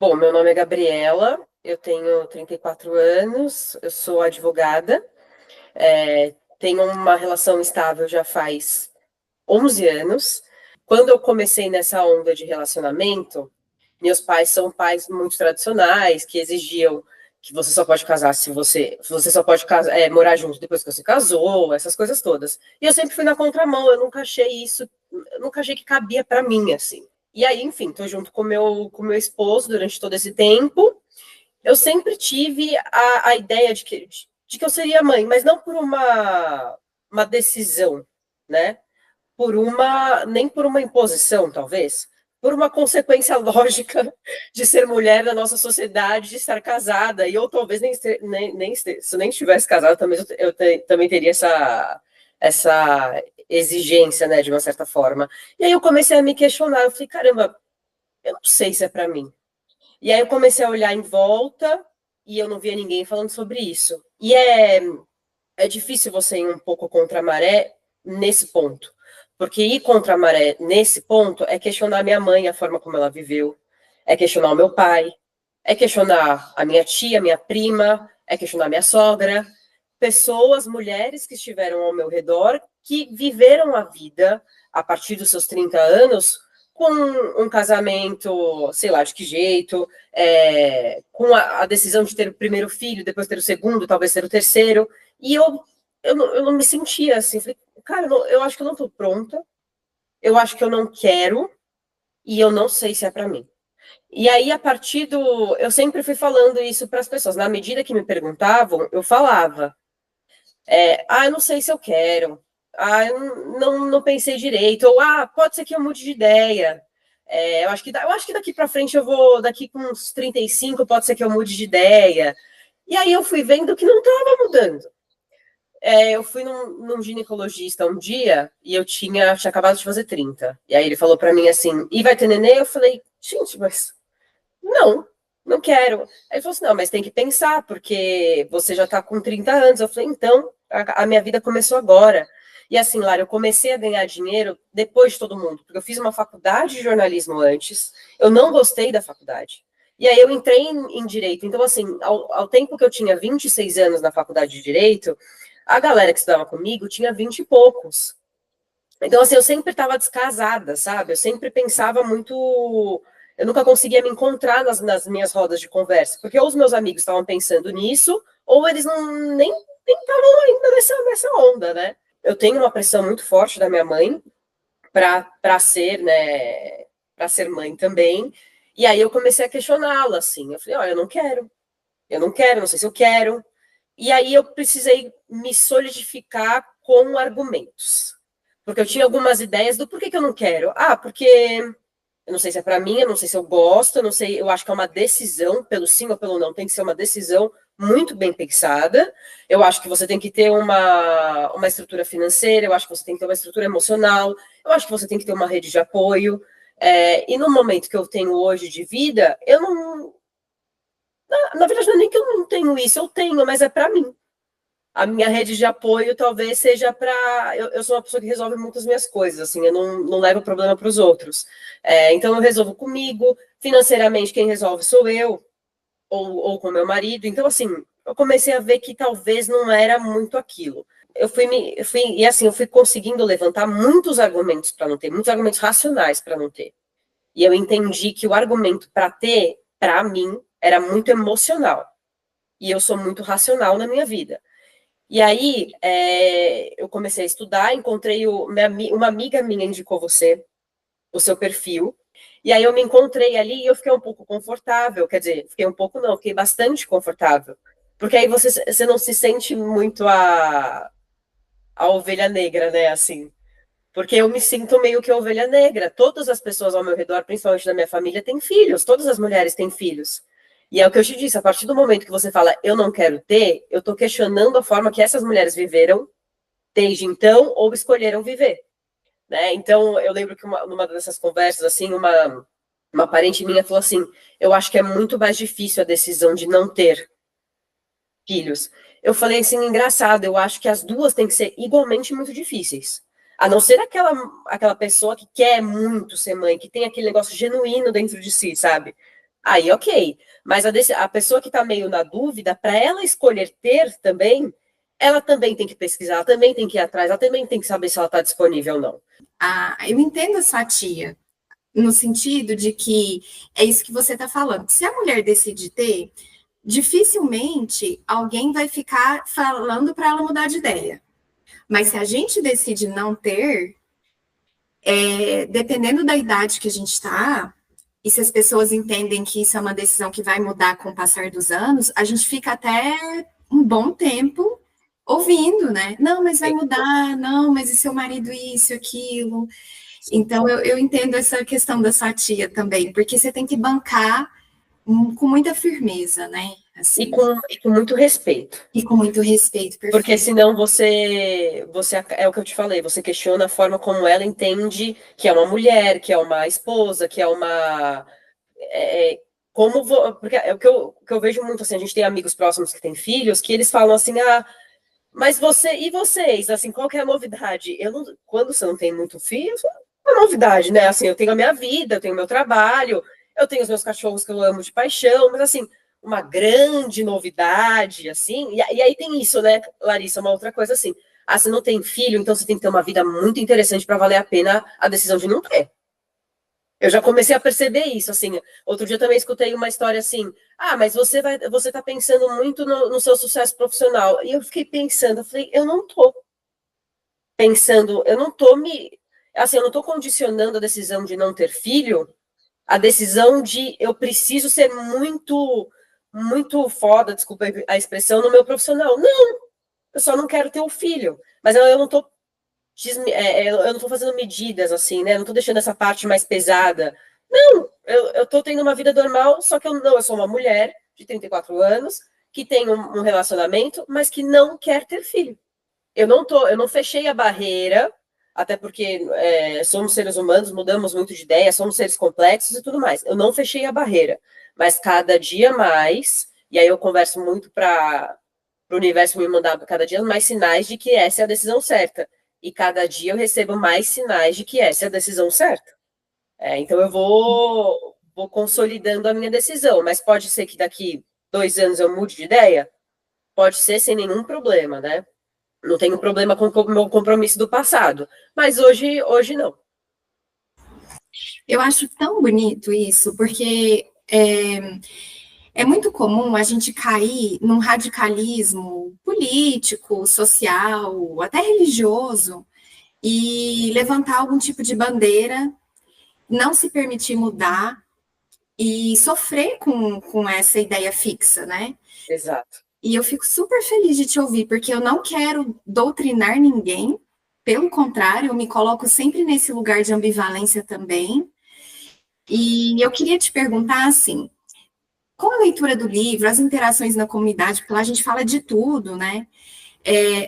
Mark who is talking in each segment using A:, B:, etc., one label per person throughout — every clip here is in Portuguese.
A: Bom, meu nome é Gabriela, eu tenho 34 anos, eu sou advogada, tenho uma relação estável já faz 11 anos. Quando eu comecei nessa onda de relacionamento, meus pais são pais muito tradicionais, que exigiam que você só pode casar se você só pode morar junto depois que você casou, essas coisas todas. E eu sempre fui na contramão, eu nunca achei isso, eu nunca achei que cabia para mim, assim. E aí, enfim, tô junto com meu esposo durante todo esse tempo. Eu sempre tive a ideia de que eu seria mãe, mas não por uma decisão, né? Nem por uma imposição, talvez, por uma consequência lógica de ser mulher na nossa sociedade, de estar casada, e eu talvez se eu nem estivesse casada, também teria essa exigência, né, de uma certa forma. E aí eu comecei a me questionar, eu falei, caramba, eu não sei se é para mim. E aí eu comecei a olhar em volta e eu não via ninguém falando sobre isso. E é difícil você ir um pouco contra a maré nesse ponto. Porque ir contra a maré nesse ponto é questionar minha mãe, a forma como ela viveu, é questionar o meu pai, é questionar a minha tia, minha prima, é questionar minha sogra, pessoas, mulheres que estiveram ao meu redor, que viveram a vida a partir dos seus 30 anos com um casamento, sei lá, de que jeito, com a decisão de ter o primeiro filho, depois ter o segundo, talvez ter o terceiro, e eu não me sentia assim, falei, cara, eu acho que eu não estou pronta, eu acho que eu não quero, e eu não sei se é para mim. E aí, a partir do. Eu sempre fui falando isso para as pessoas. Na medida que me perguntavam, eu falava. Eu não sei se eu quero. Eu não pensei direito. Ou, pode ser que eu mude de ideia. Eu acho que daqui para frente eu vou. Daqui com uns 35, pode ser que eu mude de ideia. E aí eu fui vendo que não estava mudando. Eu fui num ginecologista um dia e eu tinha acabado de fazer 30. E aí ele falou para mim assim: e vai ter neném? Eu falei, gente, mas não, não quero. Aí ele falou assim: não, mas tem que pensar, porque você já está com 30 anos. Eu falei, então, a minha vida começou agora. E assim, Lara, eu comecei a ganhar dinheiro depois de todo mundo, porque eu fiz uma faculdade de jornalismo antes, eu não gostei da faculdade. E aí eu entrei em direito. Então, assim, ao tempo que eu tinha 26 anos na faculdade de direito, a galera que estudava comigo tinha 20 e poucos. Então, assim, eu sempre estava descasada, sabe? Eu sempre pensava muito. Eu nunca conseguia me encontrar nas minhas rodas de conversa, porque ou os meus amigos estavam pensando nisso, ou eles nem estavam ainda nessa onda, né? Eu tenho uma pressão muito forte da minha mãe para ser, né, para ser mãe também. E aí eu comecei a questioná-la, assim. Eu falei, olha, eu não quero, não sei se eu quero. E aí eu precisei me solidificar com argumentos. Porque eu tinha algumas ideias do porquê que eu não quero. Porque eu não sei se é para mim, eu não sei se eu gosto, eu não sei, eu acho que é uma decisão, pelo sim ou pelo não, tem que ser uma decisão muito bem pensada. Eu acho que você tem que ter uma estrutura financeira, eu acho que você tem que ter uma estrutura emocional, eu acho que você tem que ter uma rede de apoio. E no momento que eu tenho hoje de vida, eu não. Na verdade, não é nem que eu não tenho isso, eu tenho, mas é para mim. A minha rede de apoio talvez seja para. Eu sou uma pessoa que resolve muitas minhas coisas, assim, eu não levo problema para os outros. Então eu resolvo comigo, financeiramente quem resolve sou eu, ou com meu marido. Então, assim, eu comecei a ver que talvez não era muito aquilo. E assim, eu fui conseguindo levantar muitos argumentos para não ter, muitos argumentos racionais para não ter. E eu entendi que o argumento para ter, para mim, era muito emocional. E eu sou muito racional na minha vida. E aí, eu comecei a estudar, encontrei uma amiga minha indicou o seu perfil, e aí eu me encontrei ali e eu fiquei um pouco confortável, quer dizer, fiquei um pouco não, fiquei bastante confortável, porque aí você não se sente muito a ovelha negra, né, assim, porque eu me sinto meio que a ovelha negra, todas as pessoas ao meu redor, principalmente da minha família, têm filhos, todas as mulheres têm filhos, e é o que eu te disse, a partir do momento que você fala, eu não quero ter, eu tô questionando a forma que essas mulheres viveram desde então ou escolheram viver, né? Então, eu lembro que numa dessas conversas, assim, uma parente minha falou assim, eu acho que é muito mais difícil a decisão de não ter filhos. Eu falei assim, engraçado, eu acho que as duas têm que ser igualmente muito difíceis. A não ser aquela pessoa que quer muito ser mãe, que tem aquele negócio genuíno dentro de si, sabe? Aí, ok. Mas a pessoa que está meio na dúvida, para ela escolher ter também, ela também tem que pesquisar, ela também tem que ir atrás, ela também tem que saber se ela está disponível ou não.
B: Eu entendo a sua tia, no sentido de que é isso que você está falando. Se a mulher decide ter, dificilmente alguém vai ficar falando para ela mudar de ideia. Mas se a gente decide não ter, dependendo da idade que a gente está, e se as pessoas entendem que isso é uma decisão que vai mudar com o passar dos anos, a gente fica até um bom tempo ouvindo, né? Não, mas vai mudar, não, mas e seu marido isso, aquilo. Então, eu entendo essa questão da sua tia também, porque você tem que bancar com muita firmeza, né? Assim,
A: e com muito respeito.
B: e com muito respeito, perfeito.
A: Porque senão você é o que eu te falei, você questiona a forma como ela entende que é uma mulher, que é uma esposa, que é uma. Porque é o que eu vejo muito assim, a gente tem amigos próximos que têm filhos, que eles falam assim, mas e vocês? Assim, qual que é a novidade? Quando você não tem muito filho, é uma novidade, né? Assim, eu tenho a minha vida, eu tenho o meu trabalho, eu tenho os meus cachorros que eu amo de paixão, mas assim, uma grande novidade, assim. E aí tem isso, né, Larissa, uma outra coisa assim. Você não tem filho, então você tem que ter uma vida muito interessante para valer a pena a decisão de não ter. Eu já comecei a perceber isso, assim. Outro dia eu também escutei uma história assim: mas você tá pensando muito no seu sucesso profissional. E eu fiquei pensando, eu falei, eu não tô pensando, eu não tô assim, eu não tô condicionando a decisão de não ter filho, a decisão de eu preciso ser muito foda, desculpa a expressão, no meu profissional. Não, eu só não quero ter o filho. Mas eu não tô eu não tô fazendo medidas assim, né? Eu não tô deixando essa parte mais pesada. Não, eu tô tendo uma vida normal, só que eu sou uma mulher de 34 anos, que tem um relacionamento, mas que não quer ter filho. Eu não fechei a barreira, até porque somos seres humanos, mudamos muito de ideia, somos seres complexos e tudo mais. Eu não fechei a barreira, mas cada dia mais, e aí eu converso muito para o universo me mandar cada dia mais sinais de que essa é a decisão certa. E cada dia eu recebo mais sinais de que essa é a decisão certa. Então eu vou consolidando a minha decisão, mas pode ser que daqui 2 anos eu mude de ideia? Pode ser sem nenhum problema, né? Não tenho problema com o meu compromisso do passado, mas hoje não.
B: Eu acho tão bonito isso, porque é muito comum a gente cair num radicalismo político, social, até religioso, e levantar algum tipo de bandeira, não se permitir mudar e sofrer com essa ideia fixa, né?
A: Exato.
B: E eu fico super feliz de te ouvir, porque eu não quero doutrinar ninguém, pelo contrário, eu me coloco sempre nesse lugar de ambivalência também. E eu queria te perguntar assim, com a leitura do livro, as interações na comunidade, porque lá a gente fala de tudo, né?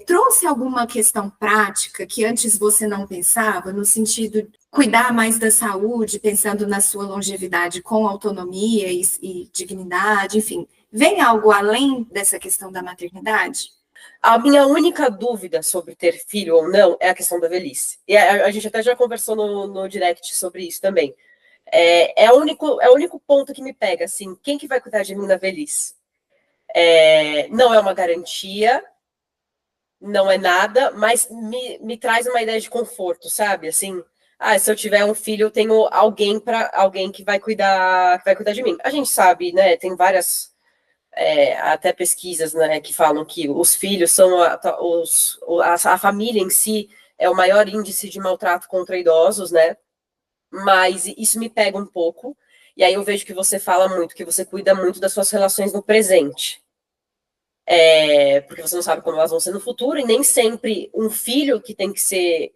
B: Trouxe alguma questão prática que antes você não pensava, no sentido de cuidar mais da saúde, pensando na sua longevidade com autonomia e dignidade, enfim, vem algo além dessa questão da maternidade?
A: A minha única dúvida sobre ter filho ou não é a questão da velhice. E a gente até já conversou no direct sobre isso também. É o único ponto que me pega, assim, quem que vai cuidar de mim na velhice? Não é uma garantia, não é nada, mas me traz uma ideia de conforto, sabe? Assim, se eu tiver um filho, eu tenho alguém que vai cuidar de mim. A gente sabe, né? Tem várias até pesquisas, né, que falam que os filhos são a família em si é o maior índice de maltrato contra idosos, né? Mas isso me pega um pouco. E aí eu vejo que você fala muito, que você cuida muito das suas relações no presente. Porque você não sabe como elas vão ser no futuro, e nem sempre um filho que tem que ser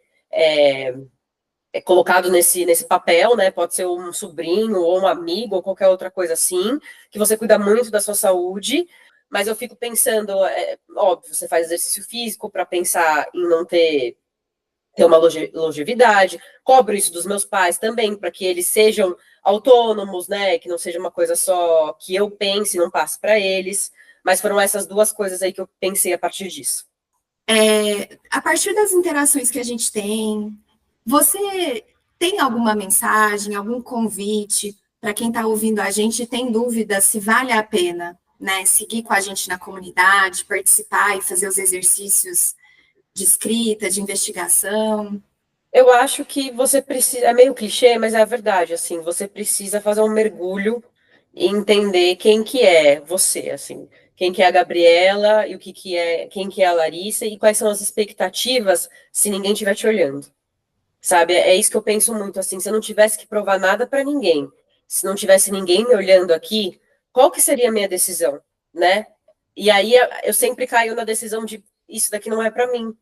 A: colocado nesse papel, né? Pode ser um sobrinho, ou um amigo, ou qualquer outra coisa assim, que você cuida muito da sua saúde, mas eu fico pensando, óbvio, você faz exercício físico para pensar em não ter uma longevidade, cobro isso dos meus pais também, para que eles sejam autônomos, né? Que não seja uma coisa só que eu pense e não passe para eles. Mas foram essas duas coisas aí que eu pensei a partir disso.
B: A partir das interações que a gente tem, você tem alguma mensagem, algum convite para quem está ouvindo a gente e tem dúvida se vale a pena, né, seguir com a gente na comunidade, participar e fazer os exercícios de escrita, de investigação?
A: Eu acho que você precisa, é meio clichê, mas é a verdade, assim, você precisa fazer um mergulho e entender quem que é você, assim, quem que é a Gabriela e o que que é, quem que é a Larissa e quais são as expectativas se ninguém estiver te olhando. Sabe? É isso que eu penso muito, assim, se eu não tivesse que provar nada para ninguém, se não tivesse ninguém me olhando aqui, qual que seria a minha decisão, né? E aí eu sempre caio na decisão de isso daqui não é para mim.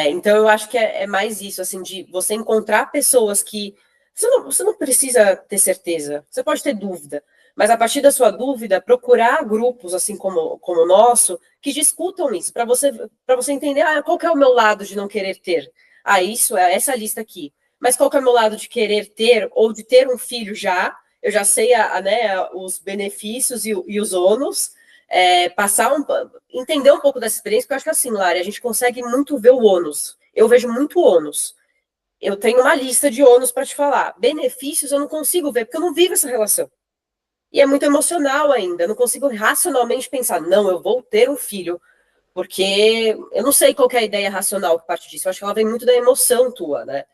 A: Então eu acho que é mais isso, assim, de você encontrar pessoas que você não precisa ter certeza, você pode ter dúvida, mas a partir da sua dúvida, procurar grupos assim como o nosso que discutam isso, para você entender, qual que é o meu lado de não querer ter? Isso é essa lista aqui. Mas qual que é o meu lado de querer ter ou de ter um filho já? Eu já sei né, os benefícios e os ônus, entender um pouco dessa experiência, porque eu acho que assim, Lari, a gente consegue muito ver o ônus. Eu vejo muito ônus. Eu tenho uma lista de ônus para te falar. Benefícios eu não consigo ver, porque eu não vivo essa relação. E é muito emocional ainda. Eu não consigo racionalmente pensar, não, eu vou ter um filho, porque eu não sei qual é a ideia racional que parte disso. Eu acho que ela vem muito da emoção tua, né?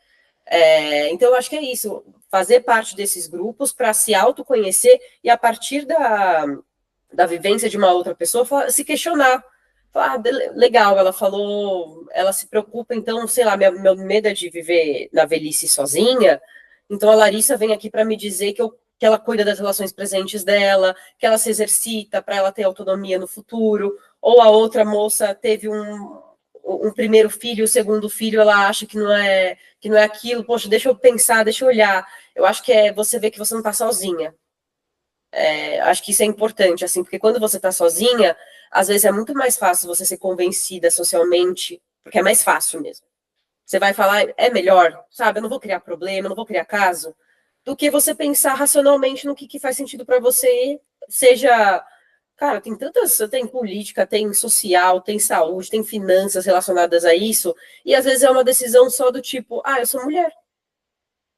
A: Então, eu acho que é isso. Fazer parte desses grupos para se autoconhecer e a partir da vivência de uma outra pessoa, se questionar. Falar, legal, ela falou, ela se preocupa, então, sei lá, meu medo é de viver na velhice sozinha, então a Larissa vem aqui para me dizer que ela cuida das relações presentes dela, que ela se exercita para ela ter autonomia no futuro, ou a outra moça teve um primeiro filho, o segundo filho, ela acha que não é aquilo, poxa, deixa eu pensar, deixa eu olhar. Eu acho que é você ver que você não está sozinha. Acho que isso é importante, assim, porque quando você está sozinha, às vezes é muito mais fácil você ser convencida socialmente, porque é mais fácil mesmo. Você vai falar, é melhor, sabe? Eu não vou criar problema, eu não vou criar caso, do que você pensar racionalmente no que faz sentido para você, seja. Cara, tem política, tem social, tem saúde, tem finanças relacionadas a isso, e às vezes é uma decisão só do tipo, eu sou mulher.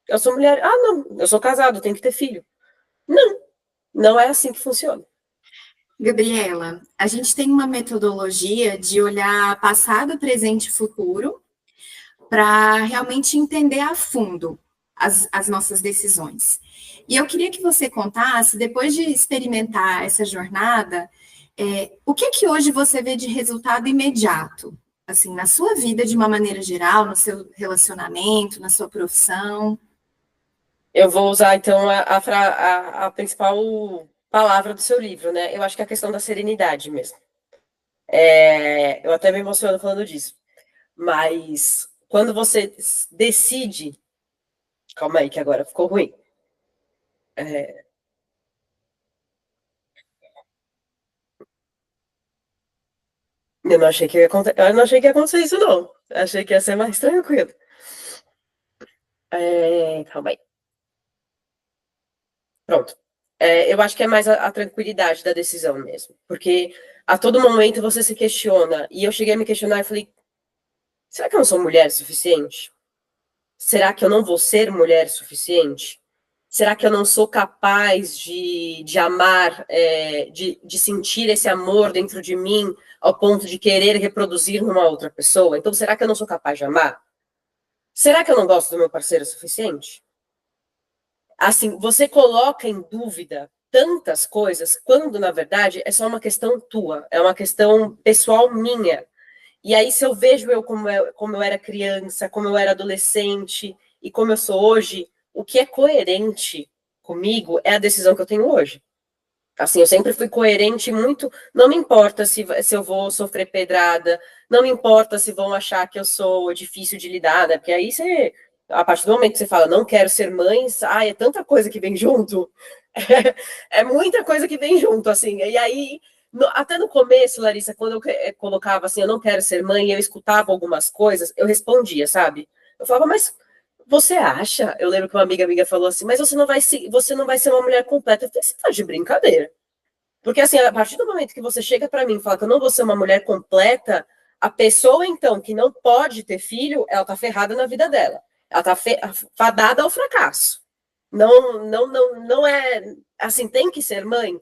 A: Eu sou mulher. Não, eu sou casado, tenho que ter filho. Não, não é assim que funciona.
B: Gabriela, a gente tem uma metodologia de olhar passado, presente e futuro para realmente entender a fundo as nossas decisões. E eu queria que você contasse, depois de experimentar essa jornada, o que hoje você vê de resultado imediato, assim, na sua vida de uma maneira geral, no seu relacionamento, na sua profissão?
A: Eu vou usar, então, a principal palavra do seu livro, né? Eu acho que é a questão da serenidade mesmo. Eu até me emociono falando disso. Mas quando você decide. Calma aí, que agora ficou ruim. Eu não achei que ia acontecer, eu não achei que ia acontecer isso, não. Achei que ia ser mais tranquilo. Calma aí. Pronto. Eu acho que é mais a tranquilidade da decisão mesmo. Porque a todo momento você se questiona. E eu cheguei a me questionar e falei: será que eu não sou mulher suficiente? Será que eu não vou ser mulher suficiente? Será que eu não sou capaz de amar, de sentir esse amor dentro de mim ao ponto de querer reproduzir numa outra pessoa? Então, será que eu não sou capaz de amar? Será que eu não gosto do meu parceiro o suficiente? Assim, você coloca em dúvida tantas coisas, quando na verdade é só uma questão tua, é uma questão pessoal minha. E aí, se eu vejo como eu era criança, como eu era adolescente e como eu sou hoje, o que é coerente comigo é a decisão que eu tenho hoje. Assim, eu sempre fui coerente muito. Não me importa se eu vou sofrer pedrada, não me importa se vão achar que eu sou difícil de lidar, né? Porque aí você, a partir do momento que você fala, não quero ser mãe, é tanta coisa que vem junto. É muita coisa que vem junto, assim. E aí, até no começo, Larissa, quando eu colocava assim, eu não quero ser mãe, e eu escutava algumas coisas, eu respondia, sabe? Eu falava, mas você acha? Eu lembro que uma amiga minha falou assim, mas você não vai ser uma mulher completa. Eu falei, você tá de brincadeira. Porque assim, a partir do momento que você chega para mim e fala que eu não vou ser uma mulher completa, a pessoa, então, que não pode ter filho, ela tá ferrada na vida dela. Ela tá fadada ao fracasso. Não é assim, tem que ser mãe,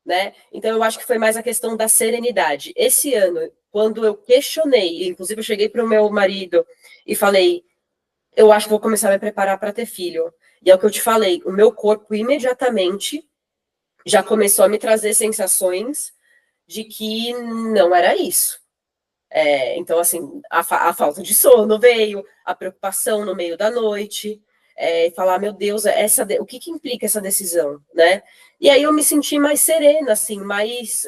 A: né? Então eu acho que foi mais a questão da serenidade. Esse ano, quando eu questionei, inclusive eu cheguei para o meu marido e falei, eu acho que vou começar a me preparar para ter filho. E é o que eu te falei, o meu corpo imediatamente já começou a me trazer sensações de que não era isso. Então, assim, a falta de sono veio, a preocupação no meio da noite, falar, meu Deus, o que implica essa decisão, né? E aí eu me senti mais serena, assim, mais...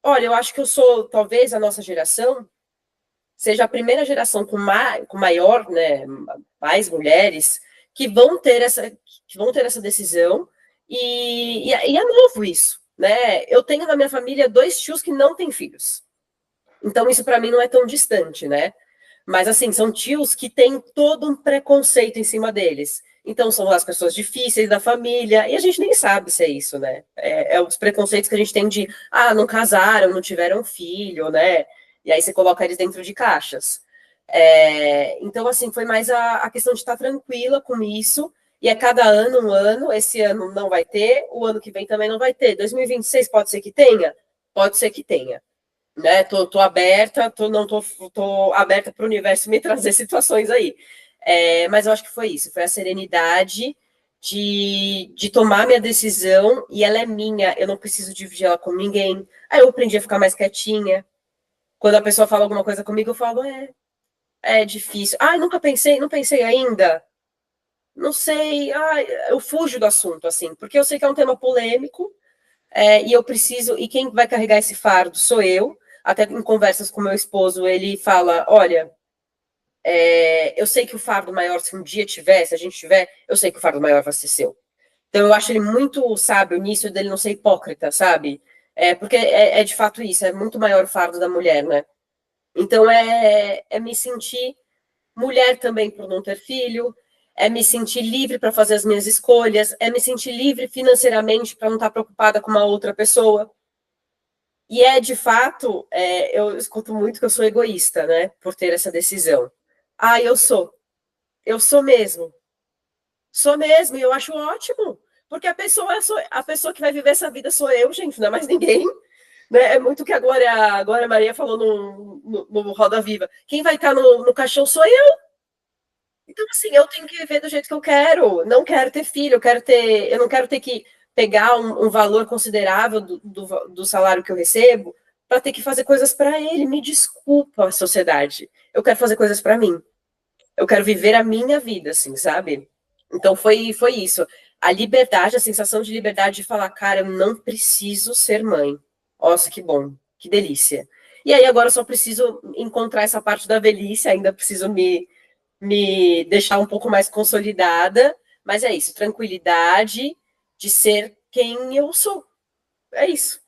A: Olha, eu acho que eu sou, talvez, a nossa geração seja a primeira geração com maior, né, mais mulheres que vão ter essa decisão, e é novo isso, né? Eu tenho na minha família 2 tios que não têm filhos. Então, isso para mim não é tão distante, né? Mas, assim, são tios que têm todo um preconceito em cima deles. Então, são as pessoas difíceis da família, e a gente nem sabe se é isso, né? Os preconceitos que a gente tem de, não casaram, não tiveram filho, né? E aí você coloca eles dentro de caixas. Então, assim, foi mais a questão de estar tranquila com isso, e é cada ano um ano, esse ano não vai ter, o ano que vem também não vai ter. 2026 pode ser que tenha? Pode ser que tenha, né? Tô aberta, tô aberta para o universo me trazer situações aí. Mas eu acho que foi isso, foi a serenidade de tomar minha decisão e ela é minha, eu não preciso dividir ela com ninguém. Aí eu aprendi a ficar mais quietinha. Quando a pessoa fala alguma coisa comigo, eu falo, é difícil. Nunca pensei, não pensei ainda. Não sei, eu fujo do assunto, assim, porque eu sei que é um tema polêmico, e eu preciso, e quem vai carregar esse fardo sou eu. Até em conversas com meu esposo, ele fala: olha, eu sei que o fardo maior, se um dia tiver, se a gente tiver, eu sei que o fardo maior vai ser seu. Então eu acho ele muito sábio nisso, dele não ser hipócrita, sabe? Porque é de fato isso, é muito maior o fardo da mulher, né? Então é me sentir mulher também por não ter filho, é me sentir livre para fazer as minhas escolhas, é me sentir livre financeiramente para não estar preocupada com uma outra pessoa. E de fato, eu escuto muito que eu sou egoísta, né, por ter essa decisão. Eu sou mesmo, e eu acho ótimo, porque a pessoa que vai viver essa vida sou eu, gente, não é mais ninguém. Né? É muito que a Glória Maria falou no Roda Viva. Quem vai estar no caixão sou eu. Então, assim, eu tenho que viver do jeito que eu quero. Não quero ter filho, eu não quero ter que pegar um valor considerável do salário que eu recebo para ter que fazer coisas para ele. Me desculpa, sociedade. Eu quero fazer coisas para mim. Eu quero viver a minha vida, assim, sabe? Então foi isso. A liberdade, a sensação de liberdade de falar, cara, eu não preciso ser mãe. Nossa, que bom, que delícia. E aí agora eu só preciso encontrar essa parte da velhice, ainda preciso me deixar um pouco mais consolidada, mas é isso, tranquilidade de ser quem eu sou. É isso.